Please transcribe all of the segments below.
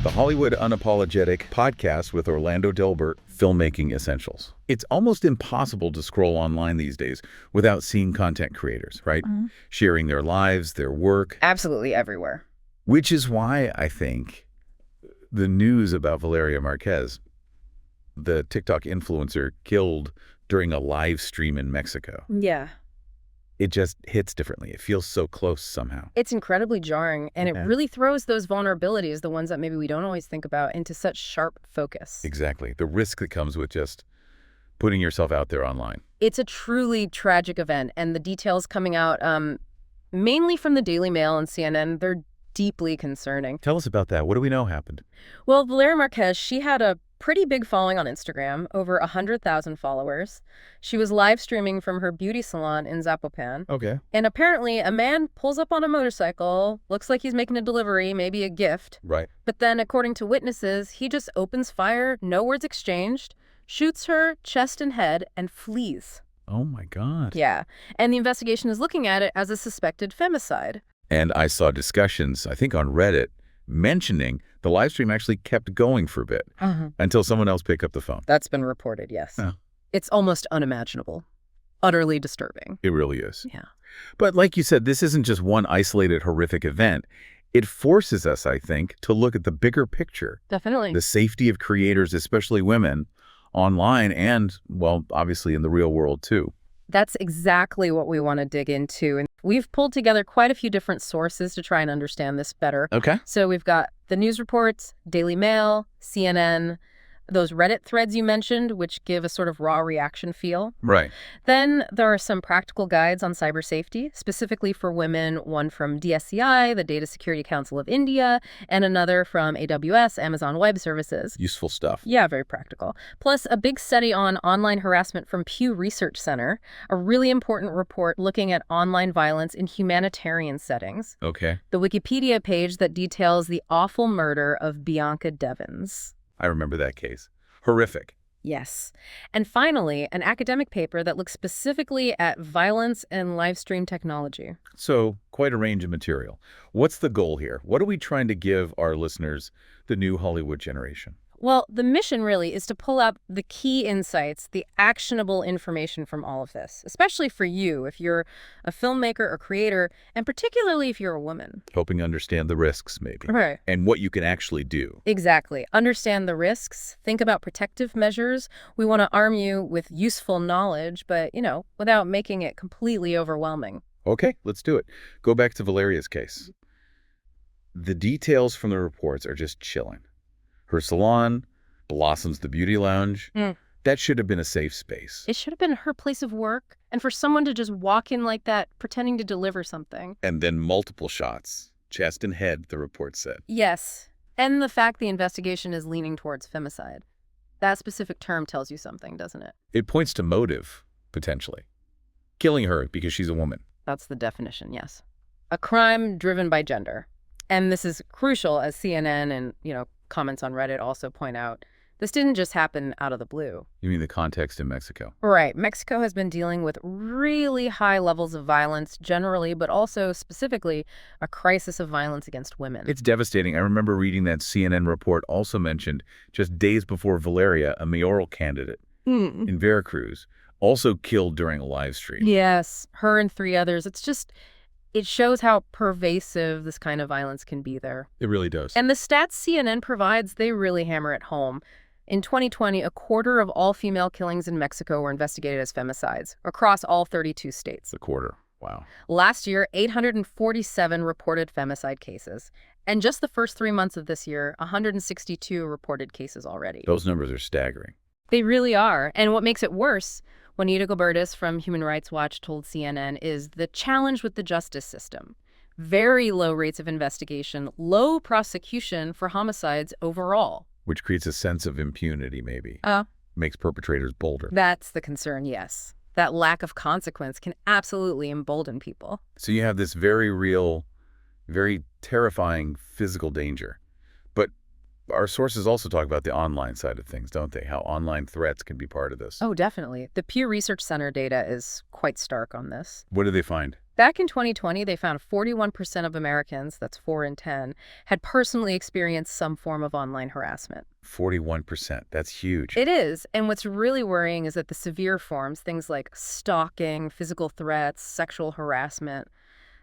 the Hollywood Unapologetic Podcast with Orlando Delbert, Filmmaking Essentials. It's almost impossible to scroll online these days without seeing content creators, right? Mm-hmm. Sharing their lives, their work. Absolutely everywhere. Which is why I think the news about Valeria Marquez, the TikTok influencer killed during a live stream in Mexico. Yeah. It just hits differently. It feels so close somehow. It's incredibly jarring, and it really throws those vulnerabilities, the ones that maybe we don't always think about, into such sharp focus. Exactly. The risk that comes with just putting yourself out there online. It's a truly tragic event, and the details coming out, mainly from the Daily Mail and CNN, they're deeply concerning. Tell us about that. What do we know happened? Well, Valeria Marquez, she had a pretty big following on Instagram, over 100,000 followers. She was live streaming from her beauty salon in Zapopan. Okay. And apparently a man pulls up on a motorcycle, looks like he's making a delivery, maybe a gift. Right. But then, according to witnesses, he just opens fire, no words exchanged, shoots her chest and head, and flees. Oh my God. Yeah. And the investigation is looking at it as a suspected femicide. And I saw discussions, I think on Reddit, mentioning the live stream actually kept going for a bit until someone else picked up the phone. That's been reported, yes. It's almost unimaginable. Utterly disturbing. It really is. Yeah. But like you said, this isn't just one isolated horrific event. It forces us, I think, to look at the bigger picture. Definitely. The safety of creators, especially women, online and, well, obviously in the real world too. That's exactly what we want to dig into. And we've pulled together quite a few different sources to try and understand this better. Okay. So we've got the news reports, Daily Mail, CNN, those Reddit threads you mentioned, which give a sort of raw reaction feel. Right. Then there are some practical guides on cyber safety, specifically for women, one from DSCI, the Data Security Council of India, and another from AWS, Amazon Web Services. Useful stuff. Yeah, very practical. Plus a big study on online harassment from Pew Research Center, a really important report looking at online violence in humanitarian settings. Okay. The Wikipedia page that details the awful murder of Bianca Devins. I remember that case. Horrific. Yes. And finally, an academic paper that looks specifically at violence and live stream technology. So, quite a range of material. What's the goal here? What are we trying to give our listeners, the new Hollywood generation? Well, the mission really is to pull up the key insights, the actionable information from all of this, especially for you if you're a filmmaker or creator, and particularly if you're a woman. Helping understand the risks, maybe. Right. And what you can actually do. Exactly. Understand the risks. Think about protective measures. We want to arm you with useful knowledge, but, without making it completely overwhelming. Okay, let's do it. Go back to Valeria's case. The details from the reports are just chilling. Her salon, Blossoms the Beauty Lounge, that should have been a safe space. It should have been her place of work. And for someone to just walk in like that, pretending to deliver something. And then multiple shots, chest and head, the report said. Yes. And the fact the investigation is leaning towards femicide. That specific term tells you something, doesn't it? It points to motive, potentially. Killing her because she's a woman. That's the definition, yes. A crime driven by gender. And this is crucial, as CNN and, comments on Reddit also point out. This didn't just happen out of the blue. You mean the context in Mexico? Right. Mexico has been dealing with really high levels of violence generally, but also specifically a crisis of violence against women. It's devastating. I remember reading that CNN report also mentioned just days before Valeria, a mayoral candidate in Veracruz, also killed during a live stream. Yes, her and 3 others. It shows how pervasive this kind of violence can be there. It really does. And the stats CNN provides, they really hammer it home. In 2020, a quarter of all female killings in Mexico were investigated as femicides across all 32 states. A quarter. Wow. Last year, 847 reported femicide cases. And just the first 3 months of this year, 162 reported cases already. Those numbers are staggering. They really are. And what makes it worse, Juanita Gilbertis from Human Rights Watch told CNN, is the challenge with the justice system. Very low rates of investigation, low prosecution for homicides overall. Which creates a sense of impunity, maybe. Makes perpetrators bolder. That's the concern, yes. That lack of consequence can absolutely embolden people. So you have this very real, very terrifying physical danger. But our sources also talk about the online side of things, don't they? How online threats can be part of this. Oh, definitely. The Pew Research Center data is quite stark on this. What do they find? Back in 2020, they found 41% of Americans, that's 4 in 10, had personally experienced some form of online harassment. 41%. That's huge. It is, and what's really worrying is that the severe forms, things like stalking, physical threats, sexual harassment,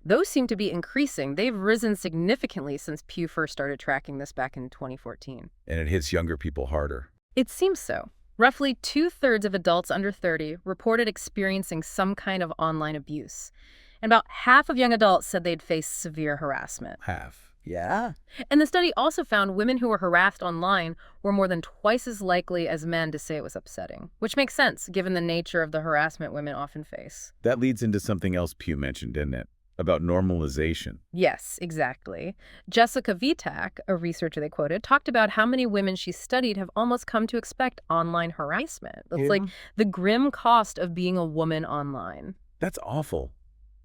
those seem to be increasing. They've risen significantly since Pew first started tracking this back in 2014. And it hits younger people harder. It seems so. Roughly 2/3 of adults under 30 reported experiencing some kind of online abuse. And about half of young adults said they'd faced severe harassment. Half. Yeah. And the study also found women who were harassed online were more than twice as likely as men to say it was upsetting, which makes sense given the nature of the harassment women often face. That leads into something else Pew mentioned, didn't it? About normalization. Yes, exactly. Jessica Vitak, a researcher they quoted, talked about how many women she studied have almost come to expect online harassment. It's like the grim cost of being a woman online. That's awful.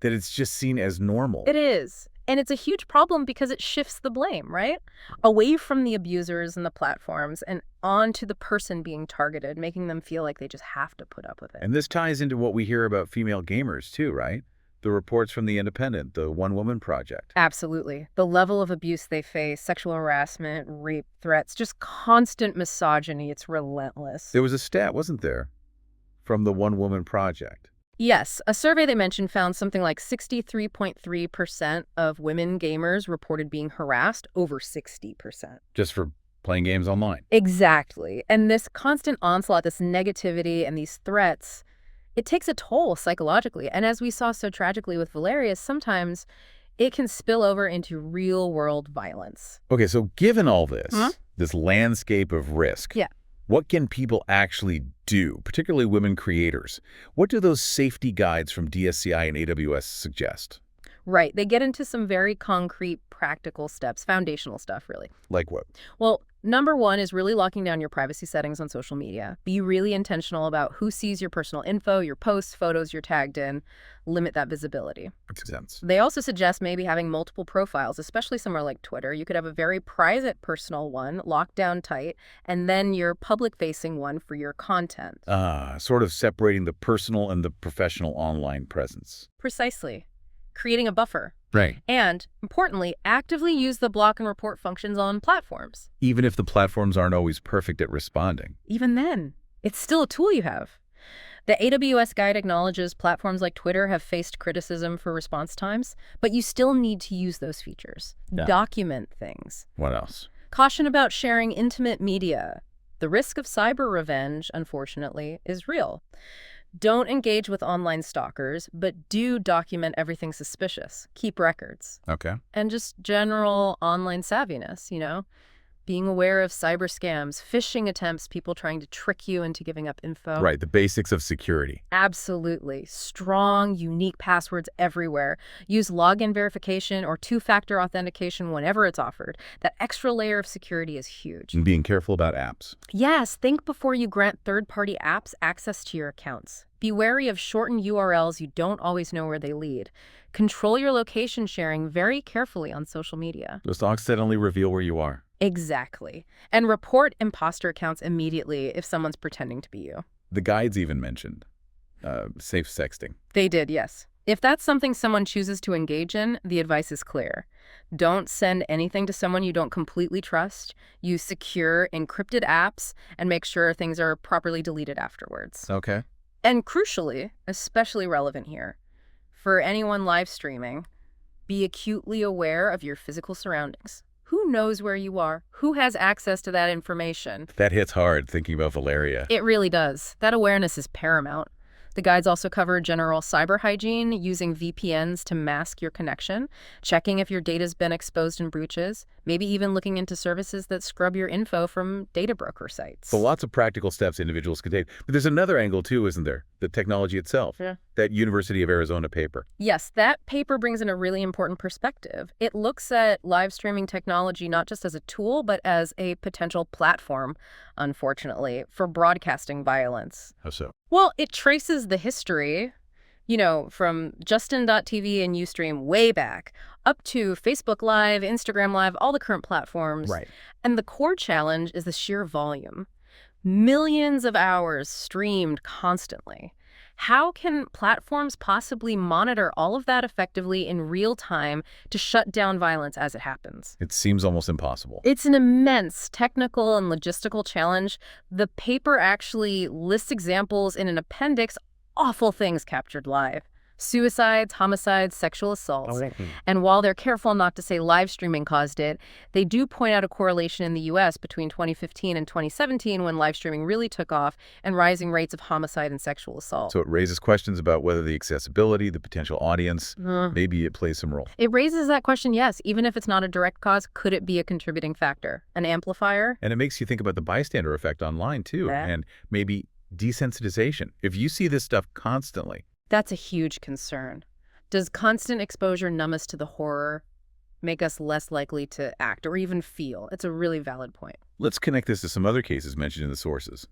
That it's just seen as normal. It is. And it's a huge problem because it shifts the blame, right? Away from the abusers and the platforms and onto the person being targeted, making them feel like they just have to put up with it. And this ties into what we hear about female gamers too, right? The reports from The Independent, the One Woman Project. Absolutely. The level of abuse they face, sexual harassment, rape threats, just constant misogyny, it's relentless. There was a stat, wasn't there, from the One Woman Project? Yes, a survey they mentioned found something like 63.3% of women gamers reported being harassed, over 60%. Just for playing games online. Exactly. And this constant onslaught, this negativity and these threats, it takes a toll psychologically. And as we saw so tragically with Valeria, sometimes it can spill over into real-world violence. Okay, so given all this, this landscape of risk, what can people actually do, particularly women creators? What do those safety guides from DSCI and AWS suggest? Right. They get into some very concrete, practical steps, foundational stuff, really. Like what? Well, number one is really locking down your privacy settings on social media. Be really intentional about who sees your personal info, your posts, photos you're tagged in. Limit that visibility. Makes sense. They also suggest maybe having multiple profiles, especially somewhere like Twitter. You could have a very private personal one, locked down tight, and then your public-facing one for your content. Sort of separating the personal and the professional online presence. Precisely. Creating a buffer. Right. And, importantly, actively use the block and report functions on platforms. Even if the platforms aren't always perfect at responding. Even then, it's still a tool you have. The AWS guide acknowledges platforms like Twitter have faced criticism for response times, but you still need to use those features. Yeah. Document things. What else? Caution about sharing intimate media. The risk of cyber revenge, unfortunately, is real. Don't engage with online stalkers, but do document everything suspicious. Keep records. Okay. And just general online savviness, being aware of cyber scams, phishing attempts, people trying to trick you into giving up info. Right, the basics of security. Absolutely. Strong, unique passwords everywhere. Use login verification or two-factor authentication whenever it's offered. That extra layer of security is huge. And being careful about apps. Yes, think before you grant third-party apps access to your accounts. Be wary of shortened URLs you don't always know where they lead. Control your location sharing very carefully on social media. Just accidentally reveal where you are. Exactly. And report imposter accounts immediately if someone's pretending to be you. The guides even mentioned safe sexting. They did, yes. If that's something someone chooses to engage in, the advice is clear. Don't send anything to someone you don't completely trust. Use secure, encrypted apps, and make sure things are properly deleted afterwards. Okay. And crucially, especially relevant here, for anyone live streaming, be acutely aware of your physical surroundings. Who knows where you are? Who has access to that information? That hits hard, thinking about Valeria. It really does. That awareness is paramount. The guides also cover general cyber hygiene, using VPNs to mask your connection, checking if your data's been exposed in breaches, maybe even looking into services that scrub your info from data broker sites. So lots of practical steps individuals can take. But there's another angle too, isn't there? The technology itself. Yeah. That University of Arizona paper. Yes, that paper brings in a really important perspective. It looks at live streaming technology not just as a tool, but as a potential platform, unfortunately, for broadcasting violence. How so? Well, it traces the history, from Justin.tv and Ustream way back, up to Facebook Live, Instagram Live, all the current platforms. Right. And the core challenge is the sheer volume. Millions of hours streamed constantly. How can platforms possibly monitor all of that effectively in real time to shut down violence as it happens? It seems almost impossible. It's an immense technical and logistical challenge. The paper actually lists examples in an appendix, awful things captured live. Suicides, homicides, sexual assaults. And while they're careful not to say live streaming caused it, they do point out a correlation in the U.S. between 2015 and 2017 when live streaming really took off and rising rates of homicide and sexual assault. So it raises questions about whether the accessibility, the potential audience, maybe it plays some role. It raises that question, yes. Even if it's not a direct cause, could it be a contributing factor? An amplifier? And it makes you think about the bystander effect online, too, and maybe desensitization. If you see this stuff constantly, that's a huge concern. Does constant exposure numb us to the horror, make us less likely to act or even feel? It's a really valid point. Let's connect this to some other cases mentioned in the sources.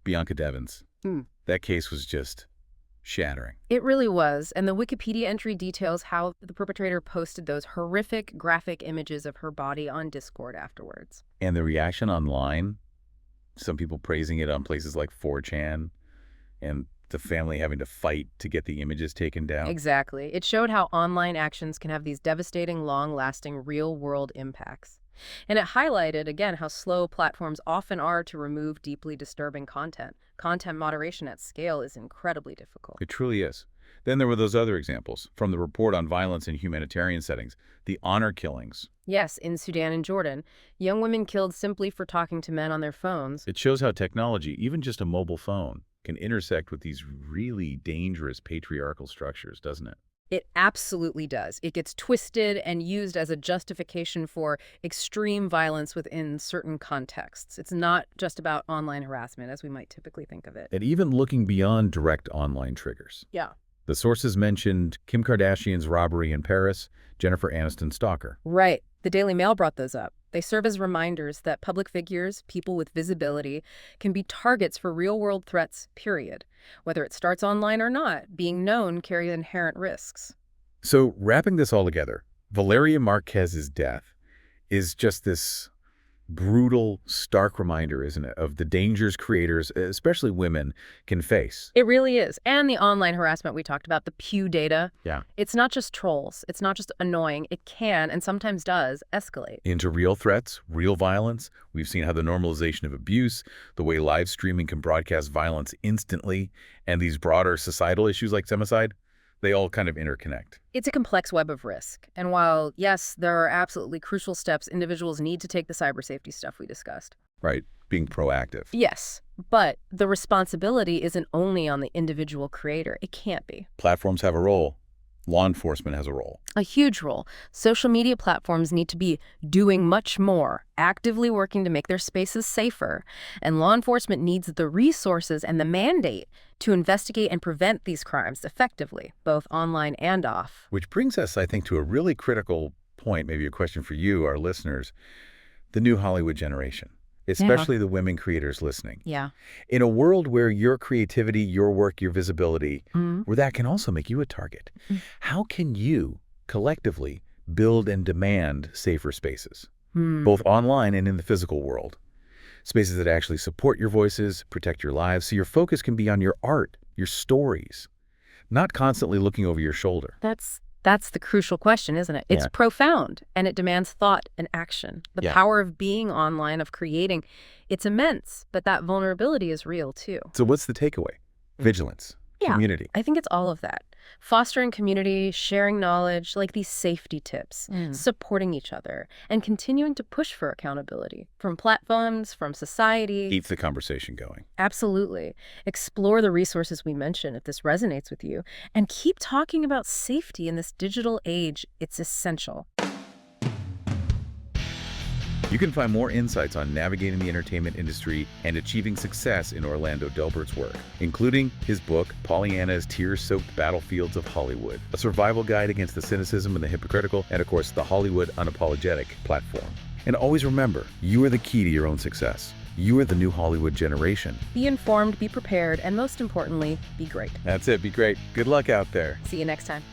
Bianca Devins. That case was just shattering. It really was. And the Wikipedia entry details how the perpetrator posted those horrific graphic images of her body on Discord afterwards. And the reaction online, some people praising it on places like 4chan, and the family having to fight to get the images taken down. Exactly. It showed how online actions can have these devastating, long-lasting, real-world impacts. And it highlighted, again, how slow platforms often are to remove deeply disturbing content. Content moderation at scale is incredibly difficult. It truly is. Then there were those other examples from the report on violence in humanitarian settings, the honor killings. Yes, in Sudan and Jordan, young women killed simply for talking to men on their phones. It shows how technology, even just a mobile phone, can intersect with these really dangerous patriarchal structures, doesn't it? It absolutely does. It gets twisted and used as a justification for extreme violence within certain contexts. It's not just about online harassment as we might typically think of it. And even looking beyond direct online triggers. Yeah. The sources mentioned Kim Kardashian's robbery in Paris, Jennifer Aniston's stalker. Right. The Daily Mail brought those up. They serve as reminders that public figures, people with visibility, can be targets for real-world threats, period. Whether it starts online or not, being known carries inherent risks. So wrapping this all together, Valeria Marquez's death is just this brutal, stark reminder, isn't it, of the dangers creators, especially women, can face. It really is. And the online harassment we talked about, the Pew data. Yeah. It's not just trolls. It's not just annoying. It can, and sometimes does, escalate. Into real threats, real violence. We've seen how the normalization of abuse, the way live streaming can broadcast violence instantly, and these broader societal issues like femicide, they all kind of interconnect. It's a complex web of risk. And while, yes, there are absolutely crucial steps individuals need to take, the cyber safety stuff we discussed. Right, being proactive. Yes, but the responsibility isn't only on the individual creator. It can't be. Platforms have a role. Law enforcement has a role. A huge role. Social media platforms need to be doing much more, actively working to make their spaces safer. And law enforcement needs the resources and the mandate to investigate and prevent these crimes effectively, both online and off. Which brings us, I think, to a really critical point, maybe a question for you, our listeners, the new Hollywood generation, especially the women creators listening. Yeah. In a world where your creativity, your work, your visibility, where that can also make you a target, how can you collectively build and demand safer spaces, both online and in the physical world? Spaces that actually support your voices, protect your lives, so your focus can be on your art, your stories, not constantly looking over your shoulder. That's the crucial question, isn't it? It's profound, and it demands thought and action. The power of being online, of creating, it's immense, but that vulnerability is real, too. So what's the takeaway? Vigilance, community. I think it's all of that. Fostering community, sharing knowledge, like these safety tips, supporting each other, and continuing to push for accountability from platforms, from society. Keep the conversation going. Absolutely. Explore the resources we mentioned if this resonates with you, and keep talking about safety in this digital age. It's essential. You can find more insights on navigating the entertainment industry and achieving success in Orlando Delbert's work, including his book, Pollyanna's Tear-Soaked Battlefields of Hollywood, a survival guide against the cynicism and the hypocritical, and of course, the Hollywood Unapologetic platform. And always remember, you are the key to your own success. You are the new Hollywood generation. Be informed, be prepared, and most importantly, be great. That's it. Be great. Good luck out there. See you next time.